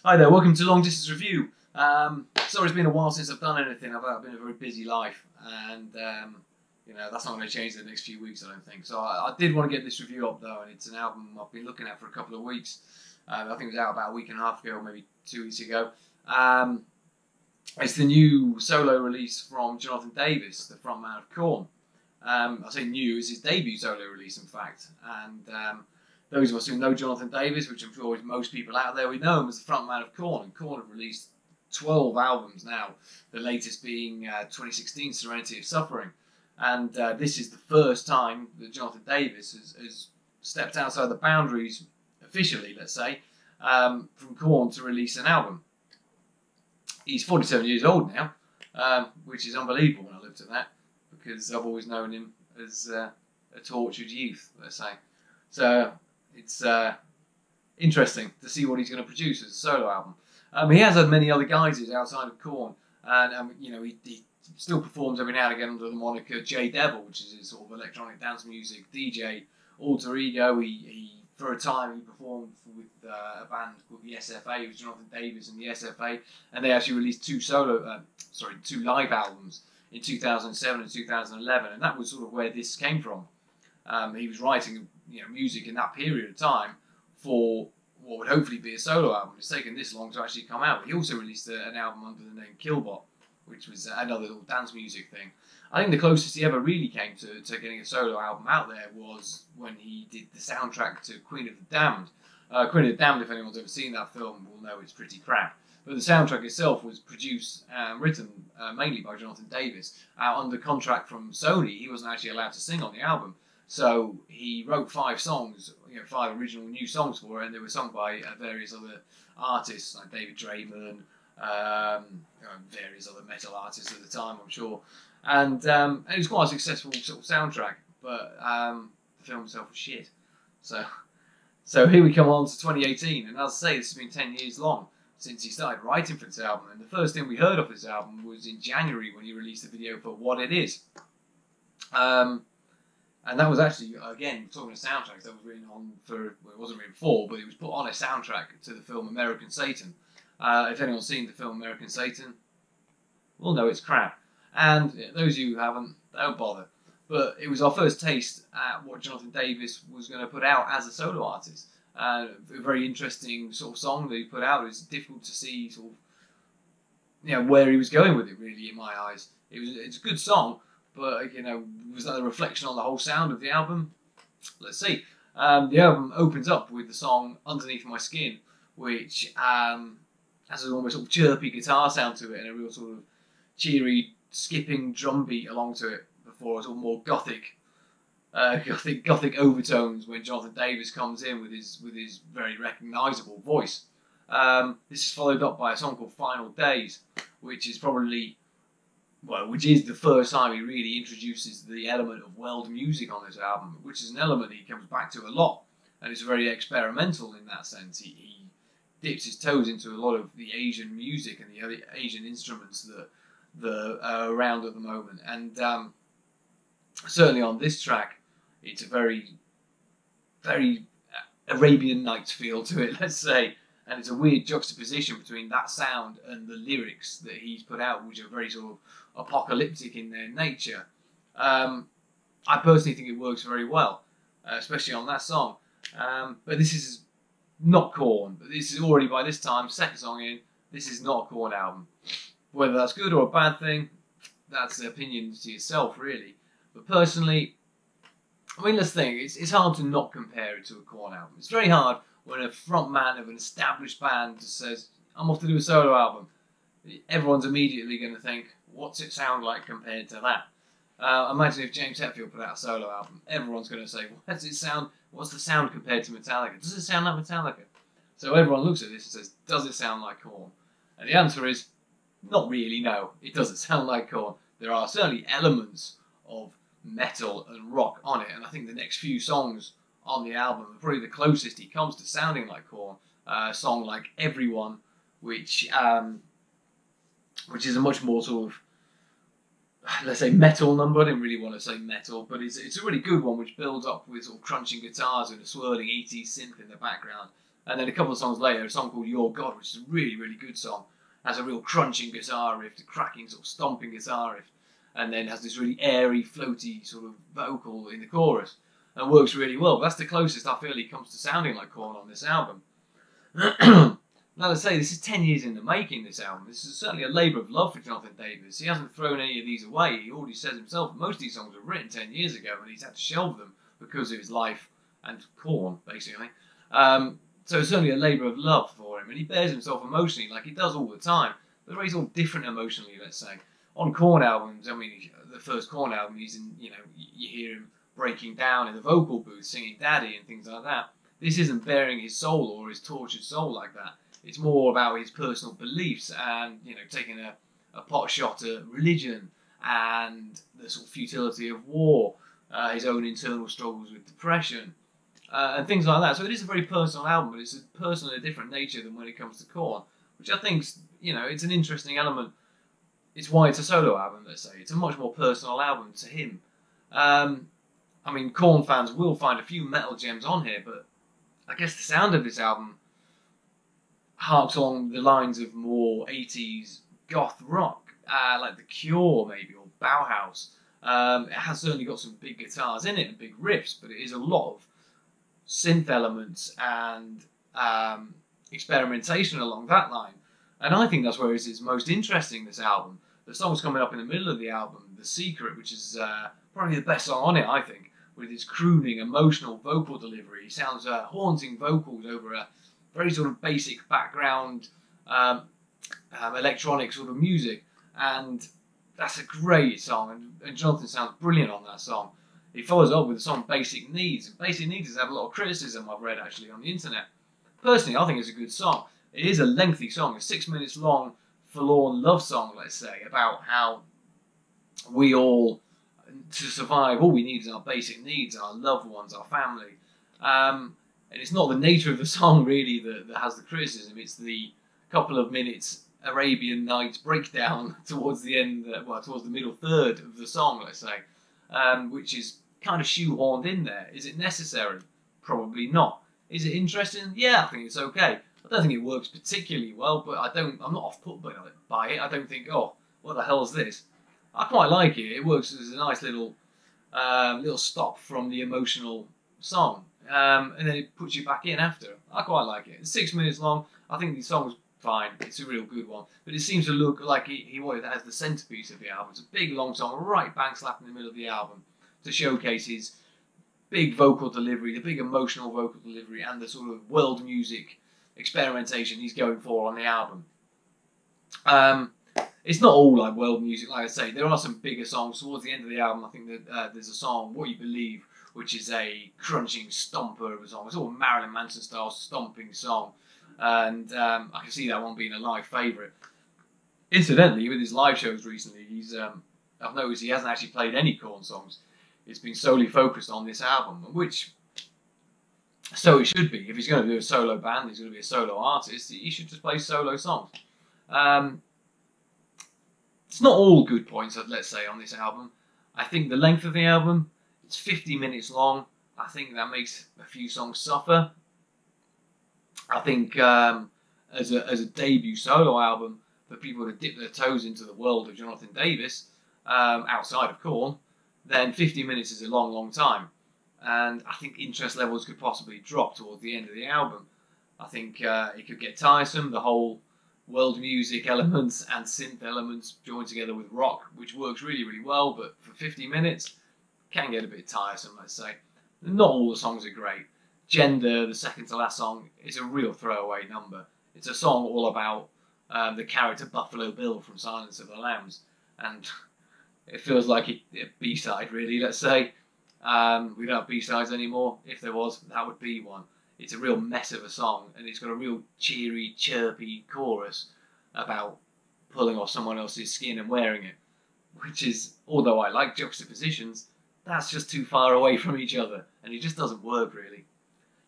Hi there, welcome to Long Distance Review. Sorry it's been a while since I've done anything. I've been a very busy life, and you know, that's not going to change in the next few weeks, I don't think. So I did want to get this review up though, and it's an album I've been looking at for a couple of weeks. I think it was out about a week and a half ago, maybe 2 weeks ago. It's the new solo release from Jonathan Davis, the frontman of Korn. I say new, it's his debut solo release, in fact. And those of us who know Jonathan Davis, which I'm sure is most people out there, we know him as the frontman of Korn. And Korn have released 12 albums now, the latest being 2016 Serenity of Suffering. And this is the first time that Jonathan Davis has stepped outside the boundaries, officially, let's say, from Korn to release an album. He's 47 years old now, which is unbelievable when I looked at that, because I've always known him as a tortured youth, let's say. So it's interesting to see what he's going to produce as a solo album. He has had many other guises outside of Korn, and you know, he still performs every now and again under the moniker J Devil, which is his sort of electronic dance music DJ alter ego. He for a time he performed with a band called the SFA, it was Jonathan Davis and the SFA, and they actually released two live albums in 2007 and 2011, and that was sort of where this came from. He was writing, you know, music in that period of time for what would hopefully be a solo album. It's taken this long to actually come out. He also released an album under the name Killbot, which was another little dance music thing. I think the closest he ever really came to getting a solo album out there was when he did the soundtrack to Queen of the Damned. Queen of the Damned, if anyone's ever seen that film, will know it's pretty crap. But the soundtrack itself was produced and written mainly by Jonathan Davis. Under contract from Sony, he wasn't actually allowed to sing on the album. So he wrote 5 songs, you know, 5 original new songs for it, and they were sung by various other artists like David Draymond, various other metal artists at the time, I'm sure. And it was quite a successful sort of soundtrack, but the film itself was shit. So here we come on to 2018, and as I say, this has been 10 years long since he started writing for this album, and the first thing we heard of this album was in January when he released the video for What It Is. And that was actually, again, talking of soundtracks, that was written on for, well, it wasn't written for, but it was put on a soundtrack to the film American Satan. If anyone's seen the film American Satan, will know it's crap. And those of you who haven't, don't bother. But it was our first taste at what Jonathan Davis was going to put out as a solo artist. A very interesting sort of song that he put out. It was difficult to see sort of, you know, where he was going with it, really, in my eyes. It's a good song, but, you know, was that a reflection on the whole sound of the album? Let's see. The album opens up with the song Underneath My Skin, which has an almost sort of chirpy guitar sound to it and a real sort of cheery, skipping drum beat along to it before a sort of more gothic overtones when Jonathan Davis comes in with his very recognisable voice. This is followed up by a song called Final Days, which is the first time he really introduces the element of world music on this album, which is an element he comes back to a lot, and it's very experimental in that sense. He dips his toes into a lot of the Asian music and the other Asian instruments that are around at the moment, and certainly on this track, it's a very, very Arabian Nights feel to it, let's say. And it's a weird juxtaposition between that sound and the lyrics that he's put out, which are very sort of apocalyptic in their nature. I personally think it works very well, especially on that song. But this is not Korn. But this is already, by this time, second song in, this is not a Korn album. Whether that's good or a bad thing, that's the opinion to yourself, really. But personally, I mean, let's think. It's hard to not compare it to a Korn album. It's very hard when a frontman of an established band just says, I'm off to do a solo album. Everyone's immediately going to think, what's it sound like compared to that? Imagine if James Hetfield put out a solo album. Everyone's going to say, what's it sound? What's the sound compared to Metallica? Does it sound like Metallica? So everyone looks at this and says, does it sound like Korn? And the answer is, not really, no. It doesn't sound like Korn. There are certainly elements of metal and rock on it, and I think the next few songs on the album are probably the closest he comes to sounding like Korn. A song like Everyone, which is a much more sort of, let's say, metal number. I didn't really want to say metal, but it's a really good one, which builds up with sort of crunching guitars and a swirling 80s synth in the background. And then a couple of songs later, a song called Your God, which is a really, really good song, has a real crunching guitar riff, a cracking sort of stomping guitar riff, and then has this really airy, floaty sort of vocal in the chorus, and works really well. But that's the closest I feel he comes to sounding like Korn on this album. Now, let's say this is 10 years in the making, this album. This is certainly a labour of love for Jonathan Davis. He hasn't thrown any of these away. He already says himself most of these songs were written 10 years ago, and he's had to shelve them because of his life and Korn, basically. So it's certainly a labour of love for him, and he bears himself emotionally like he does all the time. But he's all different emotionally, let's say. On Korn albums, I mean, the first Korn album, he's in, you hear him breaking down in the vocal booth, singing Daddy and things like that. This isn't bearing his soul or his tortured soul like that. It's more about his personal beliefs and, taking a pot shot at religion and the sort of futility of war, his own internal struggles with depression, and things like that. So it is a very personal album, but it's a personal, a different nature than when it comes to Korn, which I think, it's an interesting element. It's why it's a solo album, let's say. It's a much more personal album to him. Korn fans will find a few metal gems on here, but I guess the sound of this album harks along the lines of more 80s goth rock, like The Cure maybe, or Bauhaus. It has certainly got some big guitars in it and big riffs, but it is a lot of synth elements and experimentation along that line. And I think that's where it's most interesting, this album. The song's coming up in the middle of the album, The Secret, which is probably the best song on it, I think, with its crooning, emotional vocal delivery. It sounds haunting vocals over a very sort of basic background electronic sort of music, and that's a great song, and Jonathan sounds brilliant on that song. He follows up with the song Basic Needs, and Basic Needs has had a lot of criticism I've read actually on the internet. Personally, I think it's a good song. It is a lengthy song, a 6 minutes long forlorn love song, let's say, about how we all, to survive, all we need is our basic needs, our loved ones, our family. And it's not the nature of the song, really, that has the criticism. It's the couple of minutes Arabian Nights breakdown towards the end, towards the middle third of the song, let's say, which is kind of shoehorned in there. Is it necessary? Probably not. Is it interesting? Yeah, I think it's okay. I don't think it works particularly well, but I'm not off-put by it. I don't think, oh, what the hell is this? I quite like it. It works as a nice little stop from the emotional song. And then it puts you back in after. I quite like it. It's 6 minutes long. I think the song's fine. It's a real good one. But it seems to look like he wanted that as the centrepiece of the album. It's a big, long song, right bang slap in the middle of the album to showcase his big vocal delivery, the big emotional vocal delivery, and the sort of world music experimentation he's going for on the album. It's not all like world music, like I say. There are some bigger songs towards the end of the album. I think that there's a song, What You Believe, which is a crunching stomper of a song. It's all Marilyn Manson style stomping song, and I can see that one being a live favourite. Incidentally, with his live shows recently, I've noticed he hasn't actually played any Korn songs. It's been solely focused on this album, which so it should be. If he's going to do a solo band, he's going to be a solo artist, he should just play solo songs. It's not all good points, let's say, on this album. I think the length of the album, it's 50 minutes long. I think that makes a few songs suffer. I think as a debut solo album for people to dip their toes into the world of Jonathan Davis, outside of Korn, then 50 minutes is a long, long time. And I think interest levels could possibly drop towards the end of the album. I think it could get tiresome, the whole world music elements and synth elements joined together with rock, which works really, really well, but for 50 minutes, can get a bit tiresome, let's say. Not all the songs are great. Gender, the second to last song, is a real throwaway number. It's a song all about the character Buffalo Bill from Silence of the Lambs, and it feels like a B-side, really, let's say. We don't have B-sides anymore. If there was, that would be one. It's a real mess of a song, and it's got a real cheery, chirpy chorus about pulling off someone else's skin and wearing it, which is, although I like juxtapositions, that's just too far away from each other, and it just doesn't work, really.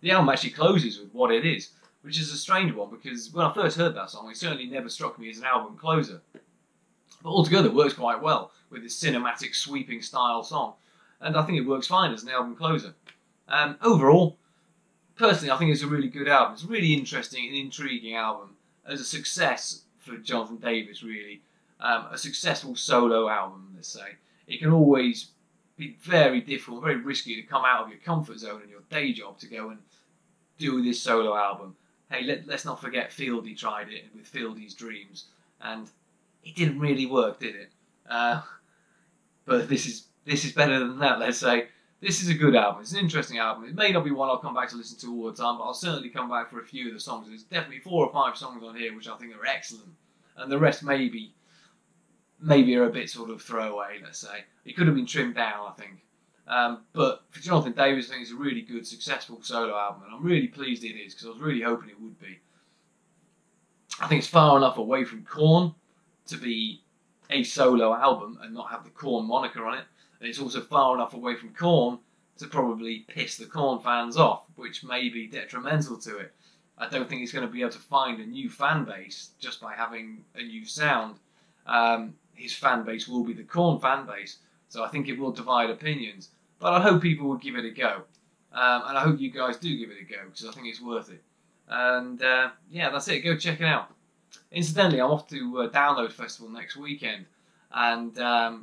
The album actually closes with What It Is, which is a strange one, because when I first heard that song, it certainly never struck me as an album closer. But altogether, it works quite well with this cinematic, sweeping style song, and I think it works fine as an album closer. Overall, personally, I think it's a really good album. It's a really interesting and intriguing album. As a success for Jonathan Davis, really. A successful solo album, let's say. It can always be very difficult, very risky to come out of your comfort zone and your day job to go and do this solo album. Hey, let's not forget Fieldy tried it with Fieldy's Dreams, and it didn't really work, did it? But this is better than that, let's say. This is a good album. It's an interesting album. It may not be one I'll come back to listen to all the time, but I'll certainly come back for a few of the songs. There's definitely 4 or 5 songs on here which I think are excellent, and the rest maybe are a bit sort of throwaway, let's say. It could have been trimmed down, I think. But for Jonathan Davis, I think it's a really good, successful solo album, and I'm really pleased it is, because I was really hoping it would be. I think it's far enough away from Korn to be a solo album and not have the Korn moniker on it. And it's also far enough away from Korn to probably piss the Korn fans off, which may be detrimental to it. I don't think he's going to be able to find a new fan base just by having a new sound. His fan base will be the Korn fan base, so I think it will divide opinions. But I hope people will give it a go. And I hope you guys do give it a go, because I think it's worth it. And yeah, that's it. Go check it out. Incidentally, I'm off to Download Festival next weekend, and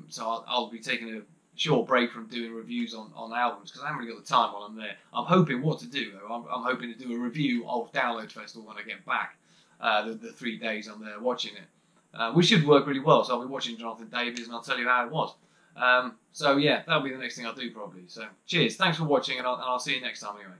so I'll be taking a short break from doing reviews on albums, because I haven't really got the time while I'm there. I'm hoping what to do, though. I'm hoping to do a review of Download Festival when I get back, the 3 days I'm there watching it. Which should work really well, so I'll be watching Jonathan Davis and I'll tell you how it was. So yeah, that'll be the next thing I'll do probably. So cheers, thanks for watching, and I'll see you next time anyway.